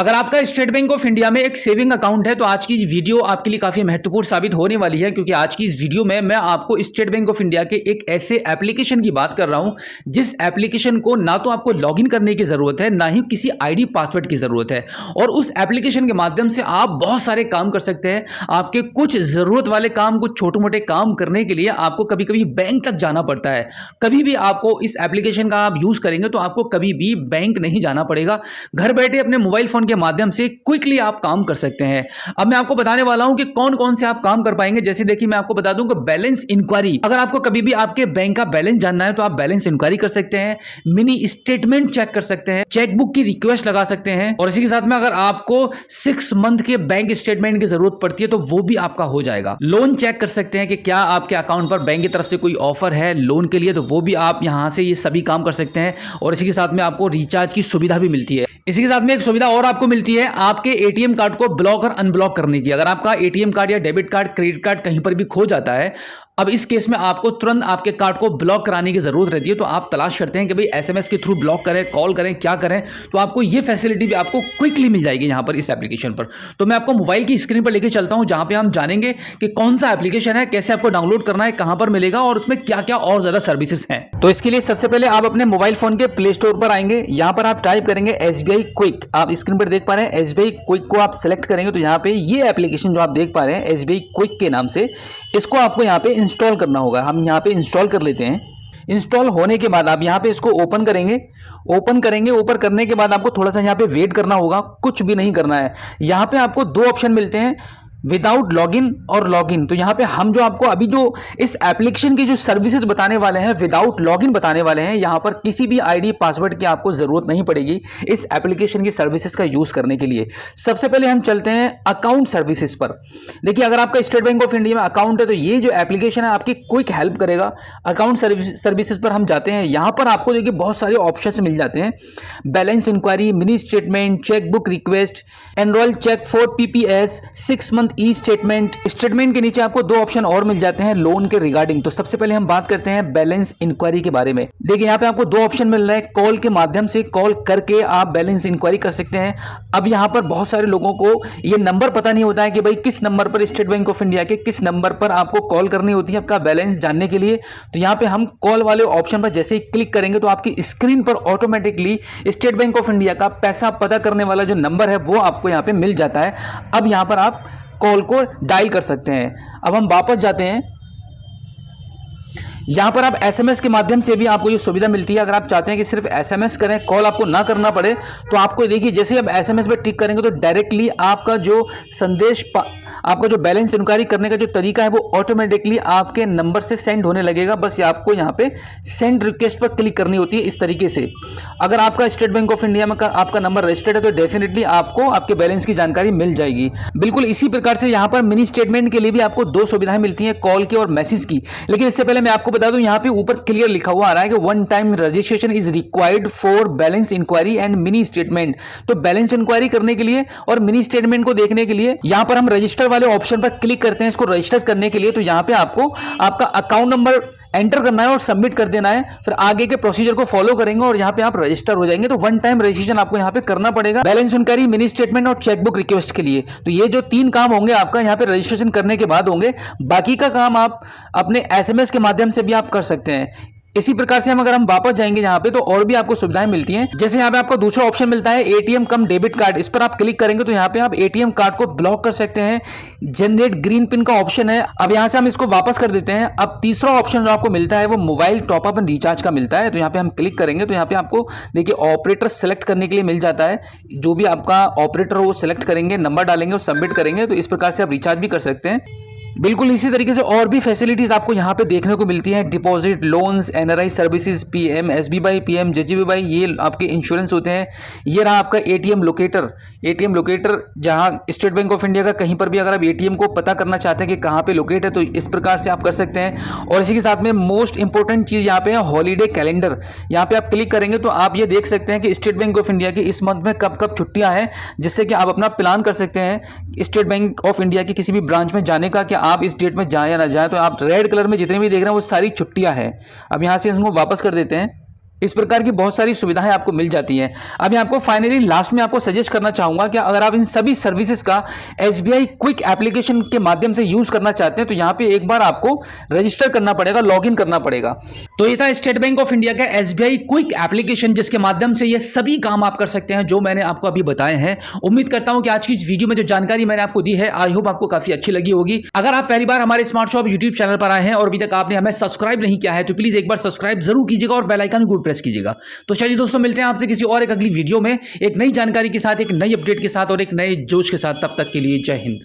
अगर आपका state bank of India में एक सेविंग अकाउंट है तो आज की वीडियो आपके लिए काफी महत्वपूर्ण साबित होने वाली है, क्योंकि आज की इस वीडियो में मैं आपको स्टेट बैंक ऑफ इंडिया के एक ऐसे एप्लीकेशन की बात कर रहा हूं जिस एप्लीकेशन को ना तो आपको लॉगिन करने की जरूरत है, ना ही किसी आईडी पासवर्ड की जरूरत है। और उस एप्लीकेशन के माध्यम से आप बहुत सारे काम कर सकते हैं। आपके कुछ जरूरत वाले काम, कुछ छोटे मोटे काम करने के लिए आपको कभी कभी बैंक तक जाना पड़ता है। कभी भी आपको इस एप्लीकेशन का आप यूज करेंगे तो आपको कभी भी बैंक नहीं जाना पड़ेगा। घर बैठे अपने मोबाइल फोन के माध्यम से क्विकली आप काम कर सकते हैं। अब मैं आपको बताने वाला हूं कि कौन कौन से आप काम कर पाएंगे। जैसे देखिए, मैं आपको बता दूं कि बैलेंस इंक्वायरी, अगर आपको कभी भी आपके बैंक का बैलेंस जानना है तो आप बैलेंस इंक्वायरी कर सकते हैं, मिनी स्टेटमेंट चेक कर सकते हैं, चेकबुक की रिक्वेस्ट लगा सकते हैं, और इसी के साथ में अगर आपको 6 मंथ के बैंक स्टेटमेंट की जरूरत पड़ती है तो वो भी आपका हो जाएगा। लोन चेक कर सकते हैं कि क्या आपके अकाउंट पर बैंक की तरफ से कोई ऑफर है लोन के लिए, तो वो भी आप यहां से ये सभी काम कर सकते हैं। और इसी के साथ में आपको रिचार्ज की सुविधा भी मिलती है। इसी के साथ में एक सुविधा और आपको मिलती है आपके एटीएम कार्ड को ब्लॉक और अनब्लॉक करने की। अगर आपका एटीएम कार्ड या डेबिट कार्ड, क्रेडिट कार्ड कहीं पर भी खो जाता है, अब इस केस में आपको तुरंत आपके कार्ड को ब्लॉक कराने की जरूरत रहती है। तो आप तलाश करते हैं कि भाई एसएमएस के थ्रू ब्लॉक करें, कॉल करें, क्या करें, तो आपको ये फैसिलिटी भी आपको क्विकली मिल जाएगी यहां पर इस एप्लीकेशन पर। तो मैं आपको मोबाइल की स्क्रीन पर लेके चलता हूं, जहां पे हम जानेंगे कि कौन सा एप्लीकेशन है, कैसे आपको डाउनलोड करना है, कहां पर मिलेगा और उसमें क्या क्या और ज्यादा सर्विसेज हैं। तो इसके लिए सबसे पहले आप अपने मोबाइल फोन के प्ले स्टोर पर आएंगे। यहां पर आप टाइप करेंगे एसबीआई क्विक। आप स्क्रीन पर देख पा रहे हैं एसबीआई क्विक को आप सेलेक्ट करेंगे तो यहाँ पे ये एप्लीकेशन जो आप देख पा रहे हैं एसबीआई क्विक के नाम से, इसको आपको यहाँ पे इंस्टॉल करना होगा। हम यहाँ पे इंस्टॉल कर लेते हैं। इंस्टॉल होने के बाद आप यहाँ पे इसको ओपन करेंगे। ओपन करने के बाद आपको थोड़ा सा यहाँ पे वेट करना होगा, कुछ भी नहीं करना है। यहाँ पे आपको 2 ऑप्शन मिलते हैं, विदाउट लॉगिन और लॉगिन। तो यहाँ पे हम जो आपको अभी जो इस एप्लीकेशन की जो सर्विसेज बताने वाले हैं, विदाउट लॉगिन बताने वाले हैं। यहाँ पर किसी भी आईडी पासवर्ड की आपको जरूरत नहीं पड़ेगी इस एप्लीकेशन की सर्विसेज का यूज करने के लिए। सबसे पहले हम चलते हैं अकाउंट सर्विसेज पर। देखिए, अगर आपका स्टेट बैंक ऑफ इंडिया में अकाउंट है तो ये जो एप्लीकेशन है आपकी क्विक हेल्प करेगा। अकाउंट सर्विसेज पर हम जाते हैं। यहाँ पर आपको देखिए बहुत सारे ऑप्शन मिल जाते हैं, balance inquiry, mini statement, chequebook request, enrol check for PPS, 6 month e statement. Statement के नीचे आपको 2 ऑप्शन और मिल जाते हैं लोन के रिगार्डिंग। तो सबसे पहले हम बात करते हैं बैलेंस इंक्वायरी के बारे में। देखिए, यहाँ पे आपको 2 ऑप्शन मिल रहा है, कॉल के माध्यम से कॉल करके आप बैलेंस इंक्वायरी कर सकते हैं। अब यहाँ पर बहुत सारे लोगों को ये नंबर पता नहीं होता है कि भाई किस नंबर पर, स्टेट बैंक ऑफ इंडिया के किस नंबर पर आपको कॉल करनी होती है आपका बैलेंस जानने के लिए। तो यहाँ पे हम कॉल वाले ऑप्शन पर जैसे ही क्लिक करेंगे तो आपकी स्क्रीन पर automatically state bank of India का पैसा पता करने वाला जो नंबर है वो आपको यहाँ पे मिल जाता है। अब यहाँ पर आप कॉल को डायल कर सकते हैं। अब हम वापस जाते हैं। यहां पर आप एसएमएस के माध्यम से भी आपको ये सुविधा मिलती है। अगर आप चाहते हैं कि सिर्फ एसएमएस करें, कॉल आपको ना करना पड़े, तो आपको देखिए जैसे आप एसएमएस पे टिक करेंगे तो डायरेक्टली आपका जो संदेश, आपका जो बैलेंस इंक्वायरी करने का जो तरीका है वो ऑटोमेटिकली आपके नंबर से सेंड होने लगेगा। बस ये आपको यहाँ पे सेंड रिक्वेस्ट पर क्लिक करनी होती है इस तरीके से। अगर आपका स्टेट बैंक ऑफ इंडिया में आपका नंबर रजिस्टर्ड है तो डेफिनेटली आपको आपके बैलेंस की जानकारी मिल जाएगी। बिल्कुल इसी प्रकार से यहाँ पर मिनी स्टेटमेंट के लिए भी आपको 2 सुविधाएं मिलती हैं, कॉल की और मैसेज की। लेकिन इससे पहले मैं आपको बता दूं, यहाँ पे ऊपर क्लियर लिखा हुआ आ रहा है कि 1 time registration is required for balance inquiry and mini statement. तो बैलेंस इंक्वायरी करने के लिए और मिनी स्टेटमेंट को देखने के लिए यहाँ पर हम रजिस्टर वाले ऑप्शन पर क्लिक करते हैं। इसको रजिस्टर करने के लिए तो यहाँ पे आपको आपका अकाउंट नंबर एंटर करना है और सबमिट कर देना है। फिर आगे के प्रोसीजर को फॉलो करेंगे और यहाँ पे आप रजिस्टर हो जाएंगे। तो 1 टाइम रजिस्ट्रेशन आपको यहाँ पे करना पड़ेगा बैलेंस इंक्वायरी, मिनी स्टेटमेंट और चेकबुक रिक्वेस्ट के लिए। तो ये जो 3 काम होंगे आपका यहाँ पे रजिस्ट्रेशन करने के बाद होंगे। बाकी का काम आप अपने एसएमएस के माध्यम से भी आप कर सकते हैं। इसी प्रकार से अगर हम वापस जाएंगे यहाँ पे तो और भी आपको सुविधाएं मिलती हैं। जैसे यहाँ पे आपको दूसरा ऑप्शन मिलता है एटीएम कम डेबिट कार्ड। इस पर आप क्लिक करेंगे तो यहाँ पे आप एटीएम कार्ड को ब्लॉक कर सकते हैं। जनरेट ग्रीन पिन का ऑप्शन है। अब यहाँ से हम इसको वापस कर देते हैं। अब तीसरा ऑप्शन जो आपको मिलता है वो मोबाइल टॉपअप एंड रिचार्ज का मिलता है। तो यहाँ पे हम क्लिक करेंगे तो यहाँ पे आपको देखिए ऑपरेटर सेलेक्ट करने के लिए मिल जाता है। जो भी आपका ऑपरेटर हो वो सेलेक्ट करेंगे, नंबर डालेंगे और सबमिट करेंगे। तो इस प्रकार से आप रिचार्ज भी कर सकते हैं। बिल्कुल इसी तरीके से और भी फैसिलिटीज आपको यहाँ पे देखने को मिलती हैं, deposit, loans, NRI services, PM SBY, PM JJBY, ये आपके इंश्योरेंस होते हैं। ये रहा आपका एटीएम लोकेटर जहाँ स्टेट बैंक ऑफ इंडिया का कहीं पर भी अगर आप एटीएम को पता करना चाहते हैं कि कहाँ पे लोकेट है तो इस प्रकार से आप कर सकते हैं। और इसी के साथ में मोस्ट इंपॉर्टेंट चीज़ यहाँ पे है हॉलीडे कैलेंडर। यहाँ पे आप क्लिक करेंगे तो आप ये देख सकते हैं कि स्टेट बैंक ऑफ इंडिया की इस मंथ में कब कब छुट्टियाँ हैं, जिससे कि आप अपना प्लान कर सकते हैं स्टेट बैंक ऑफ इंडिया की किसी भी ब्रांच में जाने का कि आप इस डेट में जाएं या ना जाएं। तो आप रेड कलर में जितने भी देख रहे हैं वो सारी छुट्टियां हैं। अब यहां से इसको वापस कर देते हैं। इस प्रकार की बहुत सारी सुविधाएं आपको मिल जाती हैं। अब मैं आपको फाइनली लास्ट में आपको सजेस्ट करना चाहूंगा कि अगर आप इन सभी सर्विसेज का एसबीआई क्विक एप्लीकेशन के माध्यम से यूज करना चाहते हैं तो यहाँ पे एक बार आपको रजिस्टर करना पड़ेगा, लॉगिन करना पड़ेगा। तो ये था स्टेट बैंक ऑफ इंडिया का एसबीआई क्विक एप्लीकेशन, जिसके माध्यम से ये सभी काम आप कर सकते हैं जो मैंने आपको अभी बताए हैं। उम्मीद करता हूं कि आज की इस वीडियो में जो जानकारी मैंने आपको दी है, आई होप आपको काफी अच्छी लगी होगी। अगर आप पहली बार हमारे स्मार्ट शॉप यूट्यूब चैनल पर आए हैं और अभी तक आपने हमें सब्सक्राइब नहीं किया है तो प्लीज एक बार सब्सक्राइब जरूर कीजिएगा और बेल आइकन को प्रेस कीजिएगा। तो चलिए दोस्तों, मिलते हैं आपसे किसी और एक अगली वीडियो में एक नई जानकारी के साथ, एक नई अपडेट के साथ और एक नए जोश के साथ। तब तक के लिए जय हिंद।